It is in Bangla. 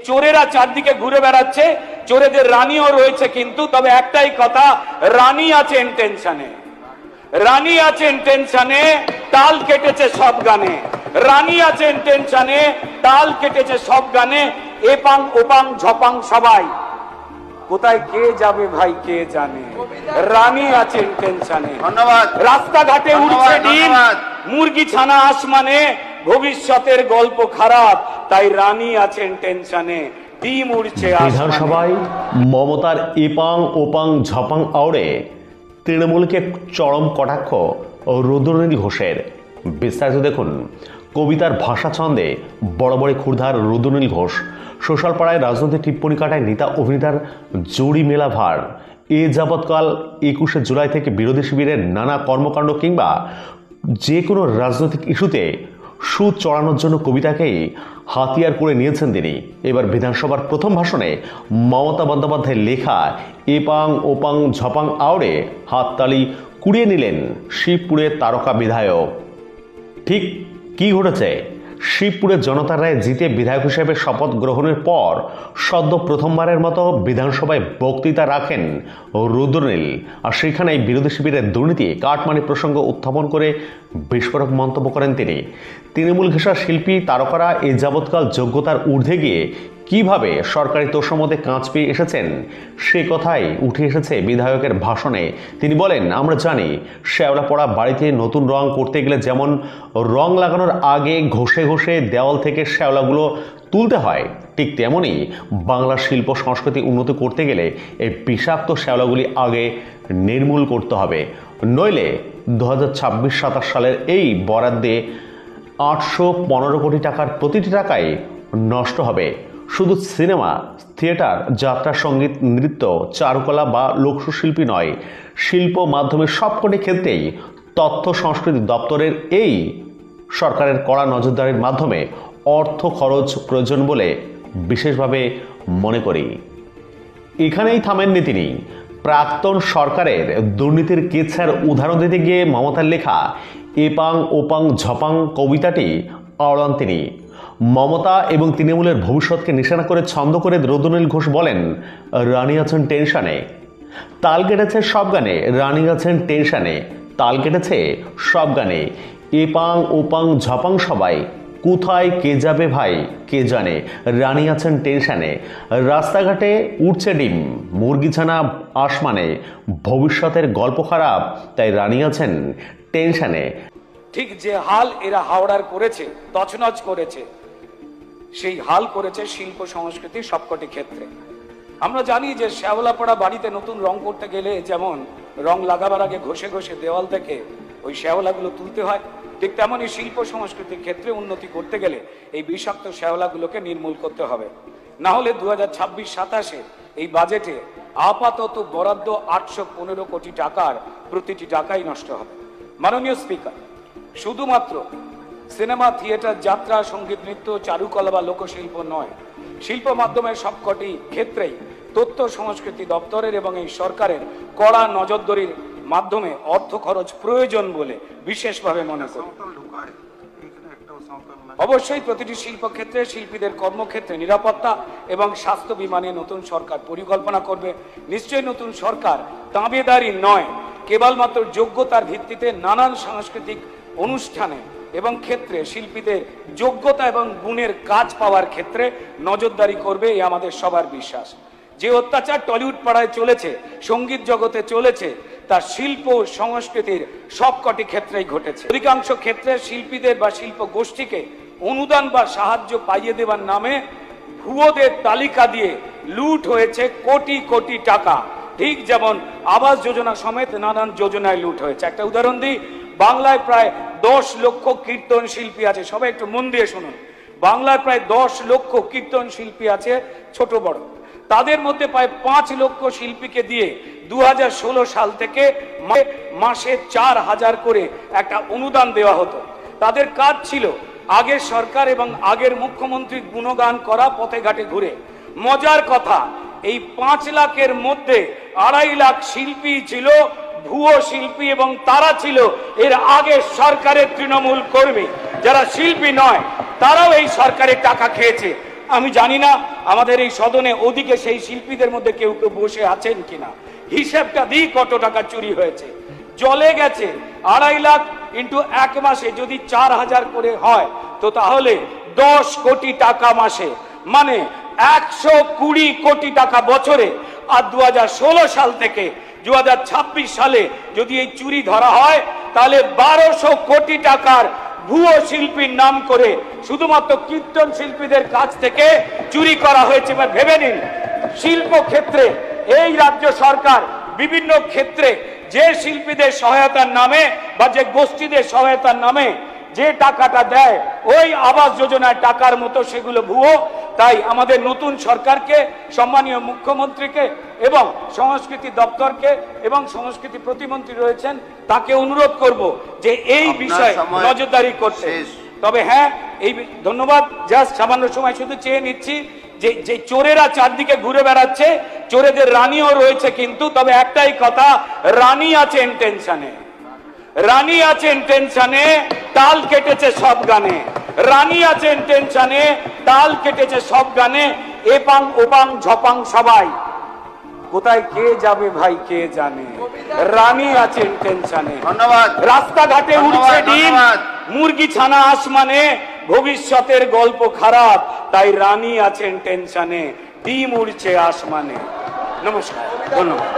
চোরেরা চারদিকে ঘুরে বেড়াচ্ছে, চোরেদের রানীও রয়েছে, কিন্তু তবে একটাই কথা, রানী আছেন টেনশনে, রানী আছেন টেনশনে, তাল কেটেছে সব গানে, রানী আছেন টেনশনে, তাল কেটেছে সব গানে, এপাং ওপাং ঝপাং সবাই, কোথায় কে যাবে ভাই কে জানে, রানী আছেন টেনশনে। ধন্যবাদ। রাস্তাঘাটে উঠছে ডিম, মুরগি ছানা আসমানে, ভবিষ্যতের গল্প খারাপ, তাই রানী আছেন টেনশনে, ডিম উড়ছে আসমানে। বিধানসভায় মমতার এপাং ওপাং ঝপাং আওড়ে তৃণমূলকে চরম কটাক্ষ ও রুদ্রনীল ঘোষের। বিস্তারিত দেখুন কবিতার ভাষা ছন্দে বড় ক্ষুরধার রুদ্রনীল ঘোষ। সোশ্যাল পাড়ায় রাজনৈতিক টিপ্পণী কাটায় নেতা অভিনেতার জুড়ি মেলা ভার। এ যাবৎকাল 21শে জুলাই থেকে বিরোধী শিবিরের নানা কর্মকাণ্ড কিংবা যে কোনো রাজনৈতিক ইস্যুতে সুদ চড়ানোর জন্য কবিতাকেই হাতিয়ার করে নিয়েছেন তিনি। এবার বিধানসভার প্রথম ভাষণে মমতা বন্দ্যোপাধ্যায়ের লেখা এপাং ওপাং ঝপাং আওড়ে হাততালি কুড়িয়ে নিলেন শিবপুরের তারকা বিধায়ক। ঠিক কি ঘটেছে? শিবপুরের জনতার রায়ে জিতে বিধায়ক হিসেবে শপথ গ্রহণের পর সদ্য প্রথমবারের মতো বিধানসভায় বক্তৃতা রাখেন রুদ্রনীল। আর সেখানেই বিরোধী শিবিরের দুর্নীতি কাটমানি প্রসঙ্গ উত্থাপন করে বিস্ফোরক মন্তব্য করেন তিনি। তৃণমূল ঘেঁষা শিল্পী তারকারা এই যাবৎকাল যোগ্যতার ঊর্ধ্বে গিয়ে কিভাবে সরকারি তোষামোদে কাঁচ পেয়ে এসেছেন সে কথাই উঠে এসেছে বিধায়কের ভাষণে। তিনি বলেন, আমরা জানি শ্যাওলা পড়া বাড়িতে নতুন রং করতে গেলে যেমন রং লাগানোর আগে ঘষে ঘষে দেওয়াল থেকে শ্যাওলাগুলো তুলতে হয়, ঠিক তেমনই বাংলার শিল্প সংস্কৃতি উন্নতি করতে গেলে এই বিষাক্ত শ্যাওলাগুলি আগে নির্মূল করতে হবে, নইলে 2026-27 সালের এই বরাদ্দে 815 কোটি টাকার প্রতিটি টাকাই নষ্ট হবে। শুধু সিনেমা, থিয়েটার, যাত্রা, সঙ্গীত, নৃত্য, চারুকলা বা লোকশিল্পী নয়, শিল্প মাধ্যমের সবকটি ক্ষেত্রেই তথ্য সংস্কৃতি দপ্তরের এই সরকারের কড়া নজরদারির মাধ্যমে অর্থ খরচ প্রয়োজন বলে বিশেষভাবে মনে করি। এখানেই থামেননি তিনি। প্রাক্তন সরকারের দুর্নীতির কেচ্ছার উদাহরণ দিতে গিয়ে মমতার লেখা এপাং ওপাং ঝপাং কবিতাটি আওড়ান তিনি। মমতা এবং তৃণমূলের ভবিষ্যৎকে নিশানা করে ছন্দ করে রুদ্রনীল ঘোষ বলেন, রানী আছেন টেনশনে, তাল কেটেছে সব গানে, রানী আছেন টেনশনে, তাল কেটেছে সব গানে, এপাং ওপাং ঝপাং সবাই, কোথায় কে যাবে ভাই কে জানে, রানী আছেন টেনশনে, রাস্তাঘাটে উঠছে ডিম, মুরগি ছানা আসমানে, ভবিষ্যতের গল্প খারাপ, তাই রানী আছেন টেনশনে। ঠিক যে হাল এরা হাওড়ার করেছে, তছনছ করেছে, সেই হাল করেছে শিল্প সংস্কৃতি সবকটি ক্ষেত্রে। আমরা জানি যে শ্যাওলাপাড়া বাড়িতে নতুন রং করতে গেলে যেমন রং লাগাবার আগে ঘষে ঘষে দেওয়াল থেকে ওই শ্যাওলাগুলো তুলতে হয়, ঠিক তেমনই শিল্প সংস্কৃতির ক্ষেত্রে উন্নতি করতে গেলে এই বিষাক্ত শ্যাওলাগুলোকে নির্মূল করতে হবে। না হলে 2026-27 এই বাজেটে আপাতত বরাদ্দ 815 কোটি টাকার প্রতিটি টাকাই নষ্ট হবে। মাননীয় স্পিকার, শুধুমাত্র সিনেমা, থিয়েটার, যাত্রা, সঙ্গীত, নৃত্য, চারুকলা বা লোকশিল্প নয়, শিল্প মাধ্যমের সবকটি ক্ষেত্রেই তথ্য সংস্কৃতি দপ্তরের এবং এই সরকারের কড়া নজরদারির মাধ্যমে অর্থ খরচ প্রয়োজন বলে বিশেষভাবে মনে করি। অবশ্যই প্রতিটি শিল্পক্ষেত্রে শিল্পীদের কর্মক্ষেত্রে নিরাপত্তা এবং স্বাস্থ্য বীমা নিয়ে নতুন সরকার পরিকল্পনা করবে। নিশ্চয়ই নতুন সরকার তাবেদারি নয়, কেবলমাত্র যোগ্যতার ভিত্তিতে নানান সাংস্কৃতিক অনুষ্ঠানে এবং ক্ষেত্রে শিল্পীদের যোগ্যতা এবং গুণের কাজ পাওয়ার ক্ষেত্রে নজরদারি করবে, এই আমাদের সবার বিশ্বাস। যে অত্যাচার টলিউড পাড়ায় চলেছে, সঙ্গীত জগতে চলেছে, তা শিল্প সংস্কৃতির সবকটি ক্ষেত্রেই ঘটেছে। অধিকাংশ ক্ষেত্রে শিল্পীদের বা শিল্প গোষ্ঠীকে অনুদান বা সাহায্য পাইয়ে দেওয়ার নামে ভুয়োদের তালিকা দিয়ে লুট হয়েছে কোটি কোটি টাকা। ঠিক যেমন আবাস যোজনা সমেত নানান যোজনায় লুট হয়েছে। একটা উদাহরণ দিই, বাংলায় প্রায় 10 লক্ষ কীর্তন শিল্পী আছে। সবাই একটু মন দিয়ে শুনুন, বাংলায় প্রায় 10 লক্ষ কীর্তন শিল্পী আছে, ছোট বড়। তাদের মধ্যে প্রায় 5 লক্ষ শিল্পীকে দিয়ে 2016 সাল থেকে মাসে 4000 করে একটা অনুদান দেওয়া হতো। তাদের কাজ ছিল আগের সরকার এবং আগের মুখ্যমন্ত্রীর গুণগান করা, পথে ঘাটে ঘুরে। মজার কথা, এই 5 লাখের মধ্যে 2.5 লাখ শিল্পী ছিল ভুয়ো শিল্পী এবং তারা ছিল এর আগে সরকারের তৃণমূল কর্মী। যারা শিল্পী নয় তারাও এই সরকারের টাকা খেয়েছে। আমি জানি না আমাদের এই সদনে ওদিকে সেই শিল্পীদের মধ্যে কেউ কেউ বসে আছেন কিনা, হিসাবটা দিই কত টাকা চুরি হয়েছে। জলে গেছে 2.5 লাখ ইন্টু 1 মাসে যদি 4,000 করে হয় তো তাহলে 10 কোটি টাকা মাসে, মানে 120 কোটি টাকা বছরে। আর 2016 সাল থেকে 2026 সালে যদি এই চুরি ধরা হয় তাহলে 1200 কোটি টাকার ভুয়ো শিল্পীর নাম করে শুধুমাত্র কীর্তন শিল্পীদের কাছ থেকে চুরি করা হয়েছে। এবার ভেবে নিন, শিল্প ক্ষেত্রে এই রাজ্য সরকার বিভিন্ন ক্ষেত্রে যে শিল্পীদের সহায়তার নামে বা যে গোষ্ঠীদের সহায়তার নামে যে টাকাটা দেয় ওই আবাস যোজনার টাকার মতো সেগুলো ভুয়ো। তাই আমাদের নতুন সরকারকে, সম্মানীয় মুখ্যমন্ত্রীকে এবং সংস্কৃতি দপ্তরকে এবং সংস্কৃতি প্রতিমন্ত্রী রয়েছেন তাকে অনুরোধ করব যে এই বিষয়ে নজরদারি করতে। তবে হ্যাঁ, এই ধন্যবাদ, জাস্ট সামান্য সময় শুধু চেয়ে নিচ্ছি যে যে চোরেরা চারদিকে ঘুরে বেড়াচ্ছে, চোরেদের রানীও রয়েছে, কিন্তু তবে একটাই কথা, রানী আছেন টেনশনে, রানী আছেন টেনশনে, তাল কেটেছে সব গানে, রানী আছেন টেনশনে, তাল কেটেছে সব গানে, এপাং ওপাং ঝপাং সবাই, কোথায় কে যাবে ভাই কে জানে, রানী আছেন টেনশনে। ধন্যবাদ। রাস্তাঘাটে উড়ছে ডিম, মুরগি ছানা আসমানে, ভবিষ্যতের গল্প খারাপ, তাই রানী আছেন টেনশনে, ডিম উড়ছে আসমানে। নমস্কার, ধন্যবাদ।